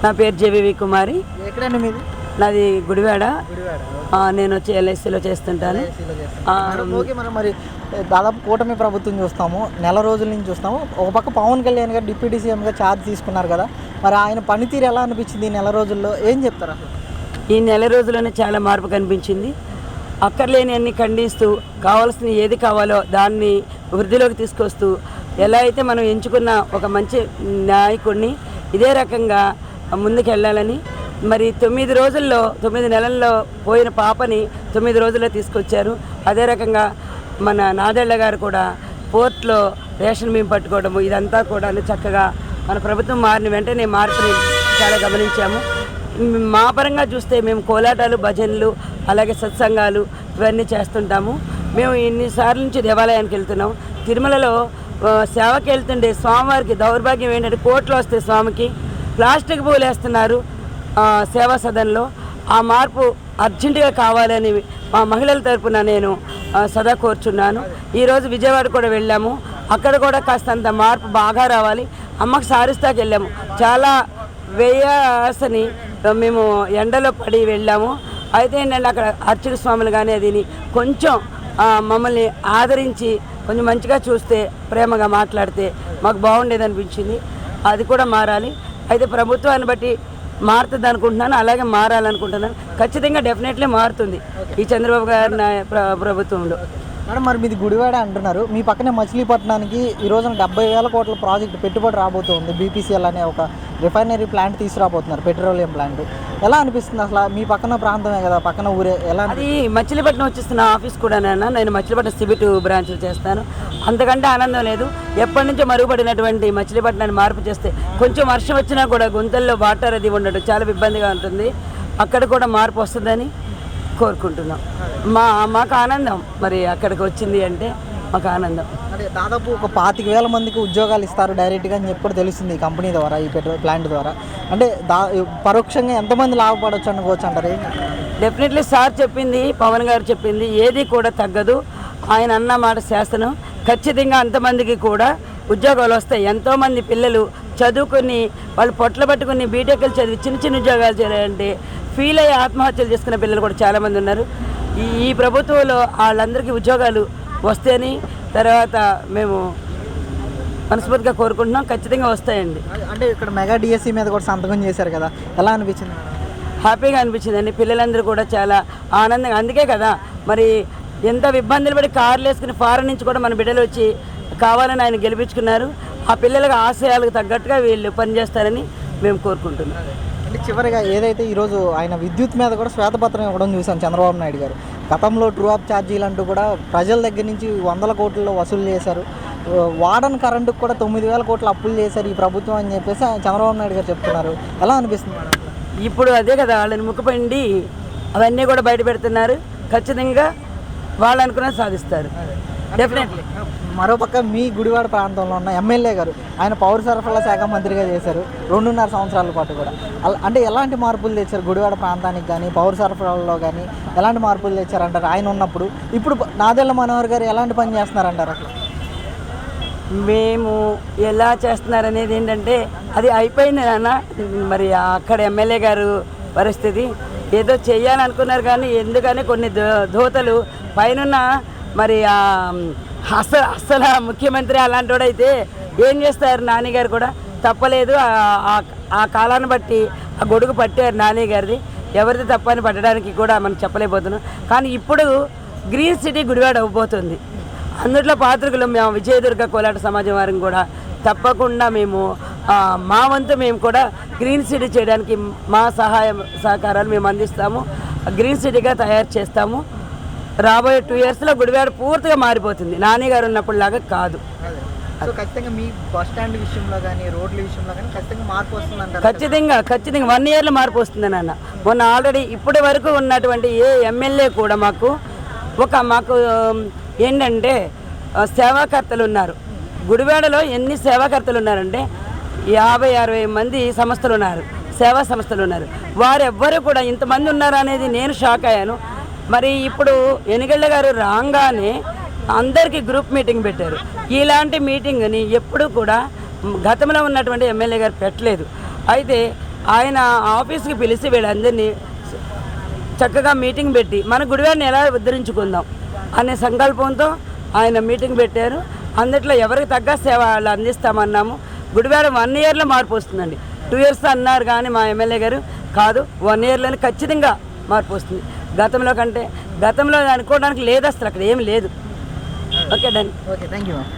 నా పేరు జేవివి కుమారి. ఎక్కడండి మీది? నాది గుడివాడ. నేను వచ్చి ఎల్ఐసిలో చేస్తుంటాను. మరి దాదాపు కూటమి ప్రభుత్వం చూస్తాము, నెల రోజుల నుంచి చూస్తాము. ఒక పక్క పవన్ కళ్యాణ్ గారు డిప్యూటీ సీఎంగా ఛార్జ్ తీసుకున్నారు కదా, మరి ఆయన పనితీరు ఎలా అనిపించింది ఈ నెల రోజుల్లో? ఏం చెప్తారా? ఈ నెల రోజుల్లోనే చాలా మార్పు కనిపించింది. అక్కర్లేని అన్ని ఖండిస్తూ కావాల్సిన ఏది కావాలో దాన్ని వృద్ధిలోకి తీసుకొస్తూ ఎలా అయితే మనం ఎంచుకున్న ఒక మంచి నాయకుడిని ఇదే రకంగా ముందుకు వెళ్ళాలని, మరి 9 నెలల్లో పోయిన పాపని 9 రోజుల్లో తీసుకొచ్చారు. అదే రకంగా మన నాదెళ్ల గారు కూడా పోర్ట్లో రేషన్ బియ్యం పట్టుకోవడము ఇదంతా కూడా చక్కగా మన ప్రభుత్వం మారిన వెంటనే మార్పుని చాలా గమనించాము. మా పరంగా చూస్తే మేము కోలాటాలు, భజనలు, అలాగే సత్సంగాలు ఇవన్నీ చేస్తుంటాము. మేము ఇన్నిసార్లు నుంచి దేవాలయానికి వెళ్తున్నాము. తిరుమలలో సేవకి వెళ్తుండే స్వామివారికి దౌర్భాగ్యం ఏంటంటే కోట్లు వస్తే స్వామికి ప్లాస్టిక్ పూలు వేస్తున్నారు సేవా సదన్లో. ఆ మార్పు అర్జెంటుగా కావాలని మా మహిళల తరపున నేను సదా కోరుచున్నాను. ఈరోజు విజయవాడ కూడా వెళ్ళాము. అక్కడ కూడా కాస్తంత మార్పు బాగా రావాలి. అమ్మకు సారిస్తాకి వెళ్ళాము. చాలా వేయాసని మేము ఎండలో పడి వెళ్ళాము. అయితే ఏంటంటే అక్కడ అర్చక స్వాములు కానీ అదిని కొంచెం మమ్మల్ని ఆదరించి కొంచెం మంచిగా చూస్తే, ప్రేమగా మాట్లాడితే మాకు బాగుండేది అనిపించింది. అది కూడా మారాలి. అయితే ప్రభుత్వాన్ని బట్టి మారుతుంది అనుకుంటున్నాను, అలాగే మారాలనుకుంటున్నాను. ఖచ్చితంగా డెఫినెట్లీ మారుతుంది ఈ చంద్రబాబు గారి ప్రభుత్వంలో. మేడం, మరి మీది గుడివాడ అంటున్నారు, మీ పక్కనే మచిలీపట్నానికి ఈ రోజున 70,000 కోట్ల ప్రాజెక్టు పెట్టుబడి రాబోతుంది. బీపీసీఎల్ అనే ఒక రిఫైనరీ ప్లాంట్ తీసుకురాబోతున్నారు, పెట్రోలియం ప్లాంట్. ఎలా అనిపిస్తుంది అసలు? మీ పక్కన ప్రాంతమే కదా, పక్కన ఊరే. ఎలా? అది మచిలీపట్నం వచ్చేస్తున్న ఆఫీస్ కూడా నేను మచిలీపట్నం సిబిటు బ్రాంచ్లు చేస్తాను. అంతకంటే ఆనందం లేదు. ఎప్పటి నుంచో మరుగుపడినటువంటి మచిలీపట్నాన్ని మార్పు చేస్తే కొంచెం వర్షం వచ్చినా కూడా గుంతల్లో వాటర్ అది ఉండడం చాలా ఇబ్బందిగా ఉంటుంది. అక్కడ కూడా మార్పు వస్తుందని కోరుకుంటున్నాం. మాకు ఆనందం. మరి అక్కడికి వచ్చింది అంటే మాకు ఆనందం. అంటే దాదాపు ఒక 25,000 మందికి ఉద్యోగాలు ఇస్తారు డైరెక్ట్గా అని చెప్పి తెలుస్తుంది ఈ కంపెనీ ద్వారా, ఈ పెట్రోల్ ప్లాంట్ ద్వారా. అంటే పరోక్షంగా ఎంతమంది లాభపడవచ్చు అనుకోవచ్చు అంటారు? డెఫినెట్లీ సార్ చెప్పింది, పవన్ గారు చెప్పింది ఏది కూడా తగ్గదు. ఆయన అన్న మాట శాసనం. ఖచ్చితంగా అంతమందికి కూడా ఉద్యోగాలు వస్తాయి. ఎంతోమంది పిల్లలు చదువుకుని వాళ్ళు పొట్ల పట్టుకుని బీటెక్లు చదివి చిన్న ఉద్యోగాలు చేయాలంటే ఫీల్ అయ్యి ఆత్మహత్యలు చేసుకునే పిల్లలు కూడా చాలామంది ఉన్నారు. ఈ ప్రభుత్వంలో వాళ్ళందరికీ ఉద్యోగాలు వస్తేని తర్వాత మేము మనస్ఫూర్తిగా కోరుకుంటున్నాం. ఖచ్చితంగా వస్తాయండి. అంటే ఇక్కడ మెగా డిఎస్సి మీద కూడా సంతకం చేశారు కదా, ఎలా అనిపించింది? హ్యాపీగా అనిపించిందండి. పిల్లలందరూ కూడా చాలా ఆనందంగా. అందుకే కదా మరి ఎంత ఇబ్బందులు పడి కార్లు వేసుకుని ఫారెన్ నుంచి కూడా మన బిడ్డలు వచ్చి కావాలని ఆయన గెలిపించుకున్నారు. ఆ పిల్లలకు ఆశయాలకు తగ్గట్టుగా వీళ్ళు పనిచేస్తారని మేము కోరుకుంటున్నాం. అంటే చివరిగా ఏదైతే ఈరోజు ఆయన విద్యుత్ మీద కూడా శ్వేతపత్రం ఇవ్వడం చూసాం చంద్రబాబు నాయుడు గారు. గతంలో ట్రూ అప్ ఛార్జీలు అంటూ కూడా ప్రజల దగ్గర నుంచి 100 కోట్లలో వసూలు చేశారు. వాడని కరెంటుకు కూడా 9,000 కోట్లు అప్పులు చేశారు ఈ ప్రభుత్వం అని చెప్పేసి చంద్రబాబు నాయుడు గారు చెప్తున్నారు. ఎలా అనిపిస్తుంది మేడం? ఇప్పుడు అదే కదా వాళ్ళని ముక్కుపండి అవన్నీ కూడా బయట పెడుతున్నారు. ఖచ్చితంగా వాళ్ళు అనుకున్నది సాధిస్తారు డెఫినెట్లీ. మరోపక్క మీ గుడివాడ ప్రాంతంలో ఉన్న ఎమ్మెల్యే గారు ఆయన పౌర సరఫరాల శాఖ మంత్రిగా చేశారు 2.5 సంవత్సరాల పాటు కూడా. అంటే ఎలాంటి మార్పులు తెచ్చారు గుడివాడ ప్రాంతానికి కానీ పౌర సరఫరాల్లో కానీ ఎలాంటి మార్పులు తెచ్చారంటారు ఆయన ఉన్నప్పుడు? ఇప్పుడు నాదెళ్ల మనోహర్ గారు ఎలాంటి పని చేస్తున్నారంటారు? అసలు మేము ఎలా చేస్తున్నారనేది ఏంటంటే అది అయిపోయింది నాన్న. మరి అక్కడ ఎమ్మెల్యే గారు పరిస్థితి ఏదో చేయాలనుకున్నారు కానీ ఎందుకని కొన్ని దోతలు పైన మరి అసలు ముఖ్యమంత్రి అలాంటి వాడైతే ఏం చేస్తారు? నాన్నగారు కూడా తప్పలేదు. ఆ కాలాన్ని బట్టి ఆ గొడుగు పట్టారు నాన్నగారిది. ఎవరిది తప్పని పట్టడానికి కూడా మనం చెప్పలేకపోతున్నాం. కానీ ఇప్పుడు గ్రీన్ సిటీ గుడివాడ అవ్వబోతుంది. అందులో పాత్రికలు మేము విజయదుర్గ కోలాట సమాజం వారిని కూడా తప్పకుండా మేము మా వంతు మేము కూడా గ్రీన్ సిటీ చేయడానికి మా సహకారాలు మేము అందిస్తాము. గ్రీన్ సిటీగా తయారు చేస్తాము. రాబోయే 2 yearsలో గుడివాడ పూర్తిగా మారిపోతుంది. నాన్నగారు ఉన్నప్పుడు లాగా కాదు. ఖచ్చితంగా మీ బస్ స్టాండ్ విషయంలో కానీ రోడ్ల విషయంలో కానీ ఖచ్చితంగా మార్పు వస్తుందంటారు? ఖచ్చితంగా 1 yearలో మార్పు వస్తుంది నాన్న. మొన్న ఆల్రెడీ ఇప్పటి వరకు ఉన్నటువంటి ఏ ఎమ్మెల్యే కూడా మాకు ఏంటంటే సేవాకర్తలు ఉన్నారు. గుడివాడలో ఎన్ని సేవాకర్తలు ఉన్నారంటే 50-60 మంది సంస్థలు ఉన్నారు, సేవా సంస్థలు ఉన్నారు. వారెవ్వరూ కూడా ఇంతమంది ఉన్నారు అనేది నేను షాక్ అయ్యాను. మరి ఇప్పుడు ఎన్నికల గారు రాగానే అందరికీ గ్రూప్ మీటింగ్ పెట్టారు. ఇలాంటి మీటింగ్ని ఎప్పుడు కూడా గతంలో ఉన్నటువంటి ఎమ్మెల్యే గారు పెట్టలేదు. అయితే ఆయన ఆఫీస్కి పిలిచి వీళ్ళందరినీ చక్కగా మీటింగ్ పెట్టి మన గుడివారిని ఎలా ఉద్ధరించుకుందాం అనే సంకల్పంతో ఆయన మీటింగ్ పెట్టారు. అందుట్లో ఎవరికి తగ్గ సేవ వాళ్ళు అందిస్తామన్నాము. గుడివాడ 1 ఇయర్లో మార్పు వస్తుందండి. 2 ఇయర్స్ అన్నారు కానీ మా ఎమ్మెల్యే గారు కాదు, 1 ఇయర్లోనే ఖచ్చితంగా మార్పు వస్తుంది. గతంలో కంటే గతంలో అనుకోవడానికి లేదు, అసలు అక్కడ ఏమి లేదు. Okay done. Okay, thank you ma'am.